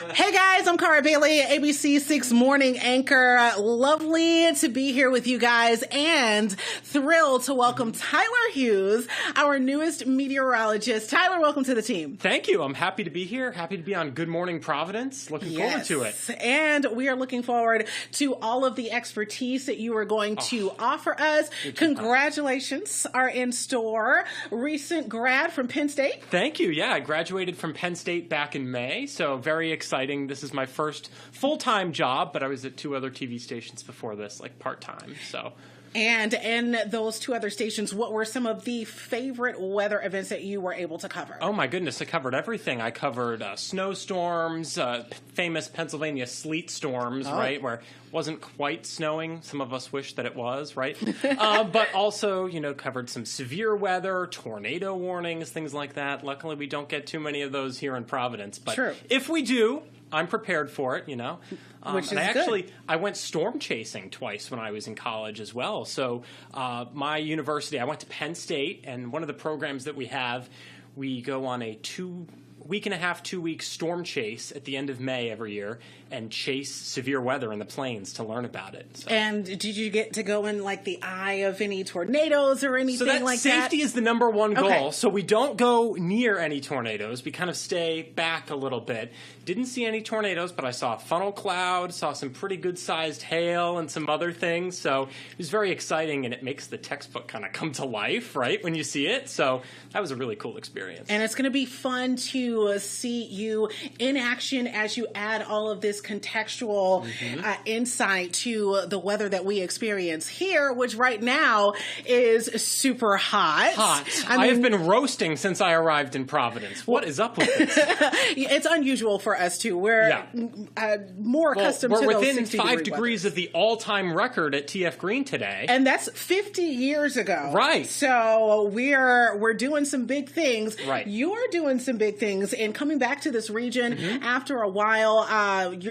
Hey guys, I'm Cara Bailey, ABC6 morning anchor. Lovely to be here with you guys and thrilled to welcome Tyler Hughes, our newest meteorologist. Tyler, welcome to the team. Thank you. I'm happy to be here. Happy to be on Good Morning Providence. Looking forward to it. And we are looking forward to all of the expertise that you are going to offer us. Congratulations are in store. Recent grad from Penn State. Thank you. Yeah, I graduated from Penn State back in May, so very exciting. This is my first full-time job, but I was at 2 other TV stations before this, like part-time, so... And in those 2 other stations, what were some of the favorite weather events that you were able to cover? Oh, my goodness. I covered everything. I covered snowstorms, famous Pennsylvania sleet storms, right, where it wasn't quite snowing. Some of us wish that it was, right? But also, covered some severe weather, tornado warnings, things like that. Luckily, we don't get too many of those here in Providence. But if we do, I'm prepared for it, Which is good. I went storm chasing twice when I was in college as well. So my university, I went to Penn State, and one of the programs that we have, we go on a 2-week storm chase at the end of May every year and chase severe weather in the plains to learn about it. So. And did you get to go in like the eye of any tornadoes or anything like that? Safety is the number one goal. Okay. So we don't go near any tornadoes. We kind of stay back a little bit. Didn't see any tornadoes, but I saw a funnel cloud, saw some pretty good-sized hail and some other things. So it was very exciting, and it makes the textbook kind of come to life, right, when you see it. So that was a really cool experience. And it's going to be fun to see you in action as you add all of this contextual insight to the weather that we experience here, which right now is super hot. I have been roasting since I arrived in Providence. What is up with this? It's unusual for us too. We're more accustomed to those 60 We're within 5 degrees of the all-time record at TF Green today. And that's 50 years ago. Right. So we're doing some big things. Right. You're doing some big things. And coming back to this region after a while,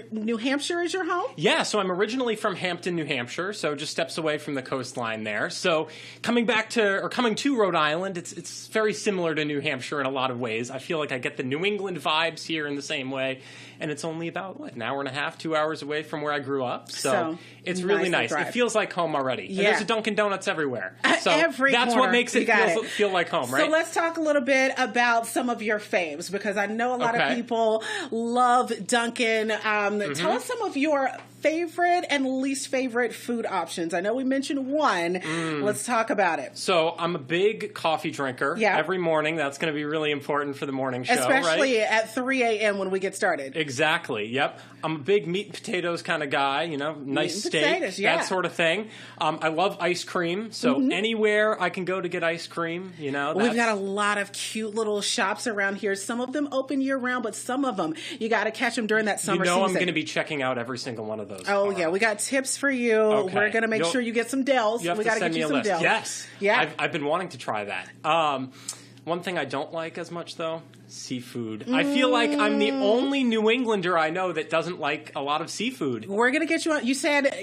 New Hampshire is your home? Yeah, so I'm originally from Hampton, New Hampshire, so just steps away from the coastline there. So coming to Rhode Island, it's very similar to New Hampshire in a lot of ways. I feel like I get the New England vibes here in the same way, and it's only about, an hour and a half, 2 hours away from where I grew up. So it's really nice. It feels like home already. Yeah. And there's a Dunkin' Donuts everywhere. So that's what makes it feel like home, right? So let's talk a little bit about some of your faves, because I know a lot of people love Dunkin'. Tell us some of your favorite and least favorite food options. I know we mentioned one. Let's talk about it. So I'm a big coffee drinker. Yeah. Every morning. That's going to be really important for the morning show, especially at 3 a.m. when we get started. Exactly. Yep. I'm a big meat and potatoes kind of guy, nice steak, potatoes, that sort of thing. I love ice cream, so anywhere I can go to get ice cream, We've got a lot of cute little shops around here. Some of them open year-round, but some of them, you got to catch them during that summer season. I'm going to be checking out every single one of those. Oh, yeah. We got tips for you. Okay. We're going to make sure you get some Dells. We got to get you some Dells. Yes. Yeah. I've been wanting to try that. One thing I don't like as much, though, seafood. I feel like I'm the only New Englander I know that doesn't like a lot of seafood. We're going to get you on. You said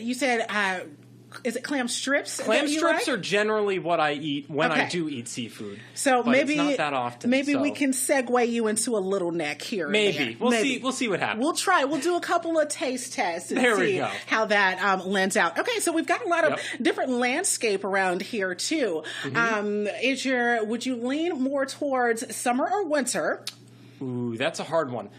is it clam strips? Clam strips are generally what I eat when I do eat seafood. So maybe it's not that often. Maybe we can segue you into a little neck here. Maybe we'll see. We'll see what happens. We'll try. We'll do a couple of taste tests and see how that lends out. Okay, so we've got a lot of different landscape around here too. Would you lean more towards summer or winter? Ooh, that's a hard one.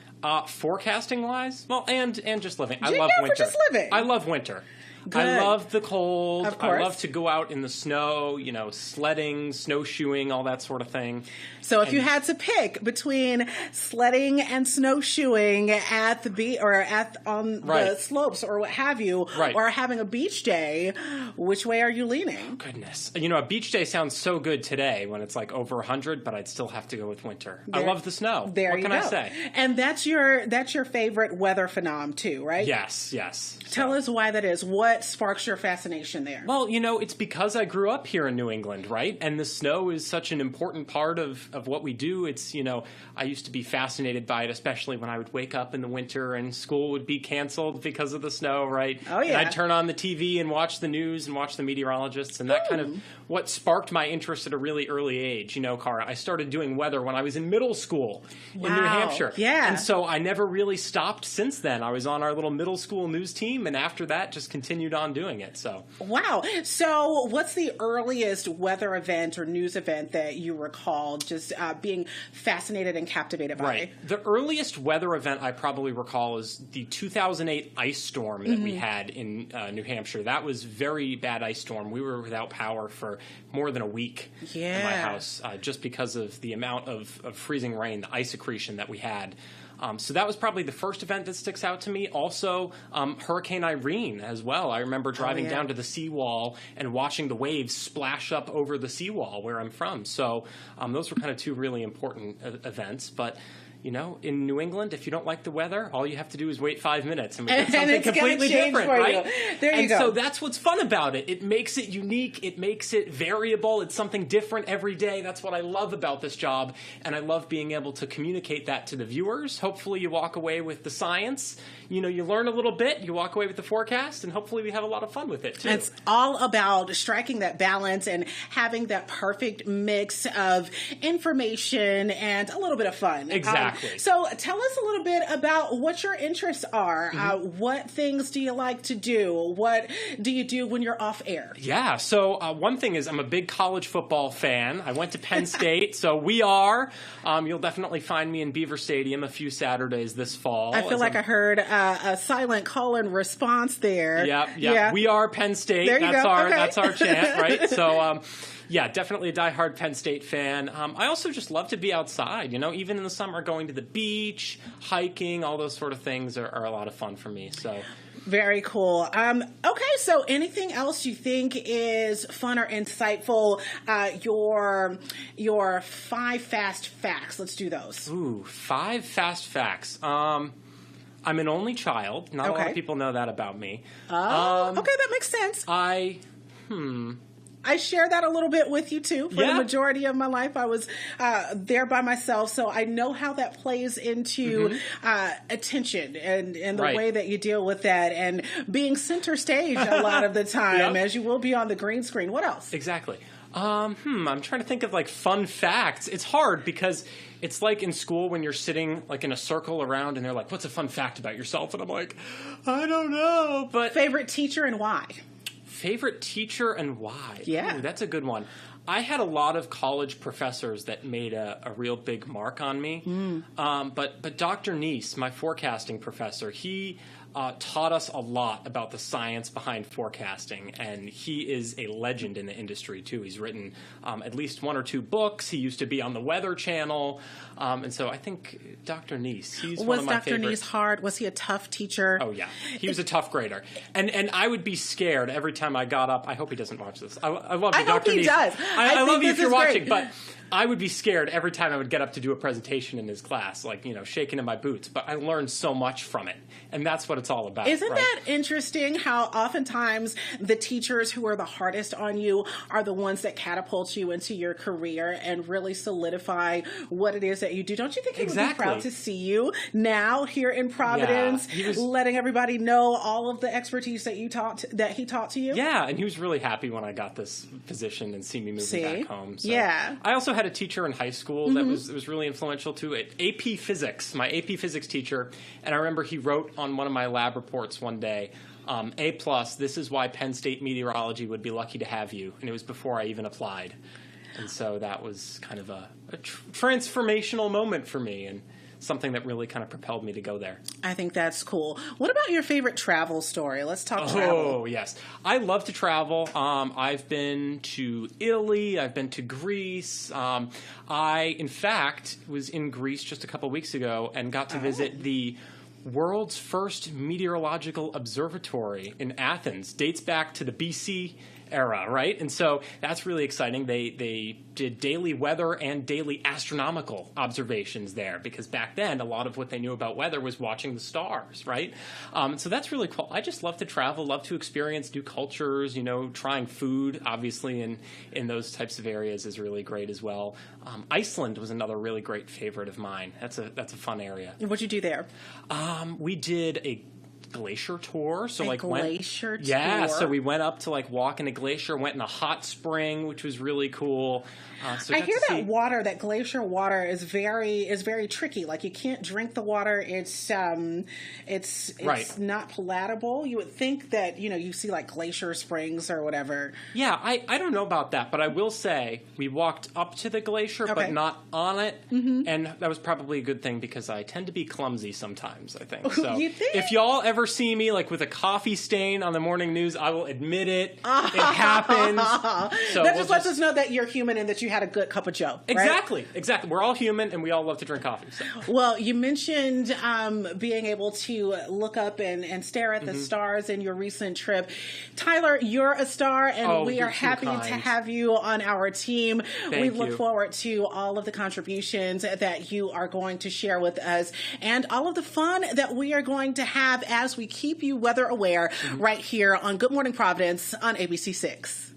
Forecasting wise, well, and just living. I love winter. For just living. I love winter. Good. I love the cold. Of course. I love to go out in the snow, sledding, snowshoeing, all that sort of thing. So if you had to pick between sledding and snowshoeing at the beach or on the slopes or what have you, or having a beach day, which way are you leaning? Oh, goodness. A beach day sounds so good today when it's like over 100, but I'd still have to go with winter. I love the snow. What can I say? And that's your favorite weather phenom too, right? Yes. Tell us why that is. What what sparks your fascination there? Well, it's because I grew up here in New England, right? And the snow is such an important part of what we do. It's, I used to be fascinated by it, especially when I would wake up in the winter and school would be canceled because of the snow, right? Oh, yeah. And I'd turn on the TV and watch the news and watch the meteorologists, and that kind of what sparked my interest at a really early age. Cara, I started doing weather when I was in middle school in New Hampshire. Yeah. And so I never really stopped since then. I was on our little middle school news team, and after that, just continued on doing it. So wow. So what's the earliest weather event or news event that you recall just being fascinated and captivated by? Right. The earliest weather event I probably recall is the 2008 ice storm that we had in New Hampshire. That was very bad ice storm. We were without power for more than a week in my house just because of the amount of freezing rain, the ice accretion that we had. So that was probably the first event that sticks out to me. Also, Hurricane Irene as well. I remember driving down to the seawall and watching the waves splash up over the seawall where I'm from. So those were kind of two really important events. But in New England, if you don't like the weather, all you have to do is wait 5 minutes and we get something completely different, right? There you go. So that's what's fun about it. It makes it unique. It makes it variable. It's something different every day. That's what I love about this job. And I love being able to communicate that to the viewers. Hopefully you walk away with the science. You learn a little bit, you walk away with the forecast, and hopefully we have a lot of fun with it, too. It's all about striking that balance and having that perfect mix of information and a little bit of fun. Exactly. So tell us a little bit about what your interests are. What things do you like to do? What do you do when you're off air? Yeah, so one thing is I'm a big college football fan. I went to Penn State, so we are. You'll definitely find me in Beaver Stadium a few Saturdays this fall. I feel like I heard a silent call-in response there. Yeah. We are Penn State. There you go. That's our chant, right? So, definitely a diehard Penn State fan. I also just love to be outside, even in the summer, going to the beach, hiking, all those sort of things are a lot of fun for me. So very cool. Okay, so anything else you think is fun or insightful? Your 5 fast facts. Let's do those. Ooh, 5 fast facts. I'm an only child. Not a lot of people know that about me. Oh, okay, that makes sense. I share that a little bit with you, too. For the majority of my life, I was there by myself, so I know how that plays into attention and the way that you deal with that, and being center stage a lot of the time, as you will be on the green screen. What else? Exactly. I'm trying to think of fun facts. It's hard because it's like in school when you're sitting in a circle around and they're like, "What's a fun fact about yourself?" And I'm like, "I don't know." But favorite teacher and why? Favorite teacher and why? Yeah. Ooh, that's a good one. I had a lot of college professors that made a real big mark on me. But Dr. Neese, my forecasting professor, he taught us a lot about the science behind forecasting, and he is a legend in the industry, too. He's written at least 1 or 2 books. He used to be on the Weather Channel, and so I think Dr. Neese, he's one of my favorites. Was Dr. Neese hard? Was he a tough teacher? Oh, yeah. He was a tough grader. And I would be scared every time I got up. I hope he doesn't watch this. I love you, Dr. Neese. I hope he does. I love you if you're watching, but I would be scared every time I would get up to do a presentation in his class, shaking in my boots. But I learned so much from it, and that's what it's all about. Isn't that interesting how oftentimes the teachers who are the hardest on you are the ones that catapult you into your career and really solidify what it is that you do? Don't you think he would be proud to see you now here in Providence, letting everybody know all of the expertise that he taught to you? Yeah, and he was really happy when I got this position and see me moving back home. So. Yeah. I also had a teacher in high school that was really influential too. AP Physics, my AP Physics teacher, and I remember he wrote on one of my lab reports one day, A+, this is why Penn State Meteorology would be lucky to have you. And it was before I even applied. And so that was kind of a transformational moment for me and something that really kind of propelled me to go there. I think that's cool. What about your favorite travel story? Let's talk travel. Oh, yes. I love to travel. I've been to Italy. I've been to Greece. I, in fact, was in Greece just a couple weeks ago and got to visit the world's first meteorological observatory in Athens. Dates back to the BC era, right? And so that's really exciting. They did daily weather and daily astronomical observations there, because back then a lot of what they knew about weather was watching the stars, right? So that's really cool. I just love to travel, love to experience new cultures, trying food, obviously, in those types of areas is really great as well. Iceland was another really great favorite of mine. That's a fun area. What'd you do there? We did a glacier tour. So glacier tour? Yeah, so we went up to walk in a glacier, went in a hot spring, which was really cool. So I hear that glacier water is very tricky. Like, you can't drink the water. It's right. not palatable. You would think that, you see glacier springs or whatever. Yeah, I don't know about that, but I will say we walked up to the glacier, but not on it. Mm-hmm. And that was probably a good thing, because I tend to be clumsy sometimes, I think. So you think? If y'all ever see me with a coffee stain on the morning news, I will admit it. It happens. So that just lets us know that you're human and that you had a good cup of joe. Exactly. We're all human, and we all love to drink coffee. So. Well, you mentioned being able to look up and stare at the stars in your recent trip. Tyler, you're a star, and we are happy to have you on our team. We look forward to all of the contributions that you are going to share with us, and all of the fun that we are going to have as we keep you weather aware right here on Good Morning Providence on ABC6.